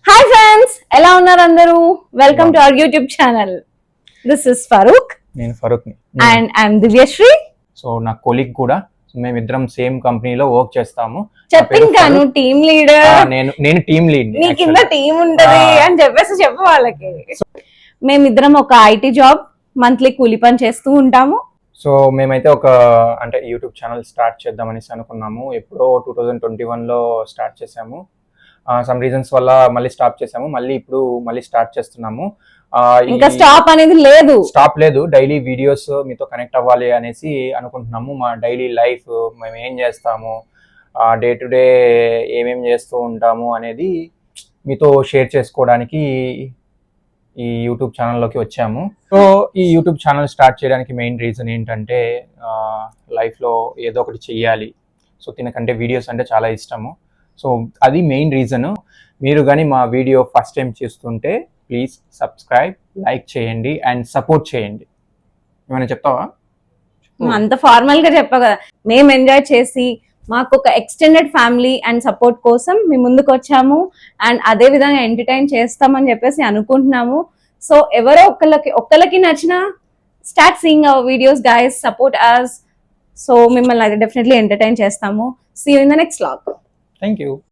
Hi friends, ఎలా ఉన్నారు అందరూ? Welcome to our YouTube channel. This is Farooq. నేను Farooq and I'm Divyasri. So నా కొలీగ్ కూడా, మేమిద్దరం సేమ్ కంపెనీలో వర్క్ చేస్తాము. చెప్పింకాను టీమ్ లీడర్. నేను టీమ్ లీడ్. నీ కింద టీమ్ ఉంటది అని చెప్పు వాళ్ళకి. మేమిద్దరం ఒక ఐటీ జాబ్, మంత్లీ కూలి పని చేస్తూ ఉంటాము. సో మేమైతే అంటే యూట్యూబ్ ఛానల్ స్టార్ట్ చేద్దామనేసి అనుకున్నాము. ఎప్పుడో 2021లో స్టార్ట్ చేసాము. సమ్ రీజన్స్ వల్ల మళ్ళీ స్టాప్ చేసాము. మళ్ళీ స్టార్ట్ చేస్తున్నాము. ఇంకా స్టాప్ అనేది లేదు. స్టాప్ లేదు. డైలీ వీడియోస్ మీతో కనెక్ట్ అవ్వాలి అనేసి అనుకుంటున్నాము. మా డైలీ లైఫ్, మేము ఏం చేస్తాము, డే టు డే ఏమేం చేస్తూ ఉంటాము అనేది మీతో షేర్ చేసుకోవడానికి ఈ యూట్యూబ్ ఛానల్లోకి వచ్చాము. సో ఈ యూట్యూబ్ ఛానల్ స్టార్ట్ చేయడానికి మెయిన్ రీజన్ ఏంటంటే, లైఫ్లో ఏదో ఒకటి చెయ్యాలి. సో తినకంటే వీడియోస్ అంటే చాలా ఇష్టము. సో అది మెయిన్ రీజన్. మీరు కానీ మా వీడియో ఫస్ట్ టైం చూస్తుంటే ప్లీజ్ సబ్స్క్రైబ్, లైక్ చేయండి అండ్ సపోర్ట్ చేయండి. ఏమైనా చెప్తావా? అంత ఫార్మల్ గా చెప్పా కదా. మేము ఎంజాయ్ చేసి మాకు ఒక ఎక్స్టెండెడ్ ఫ్యామిలీ అండ్ సపోర్ట్ కోసం మేము ముందుకు వచ్చాము. అండ్ అదే విధంగా ఎంటర్టైన్ చేస్తామని చెప్పేసి అనుకుంటున్నాము. సో ఎవరో ఒక్కళ్ళకి నచ్చిన start seeing our videos guys, support us. So మిమ్మల్ని డెఫినెట్లీ ఎంటర్టైన్ చేస్తాము. See you in the next vlog. Thank you.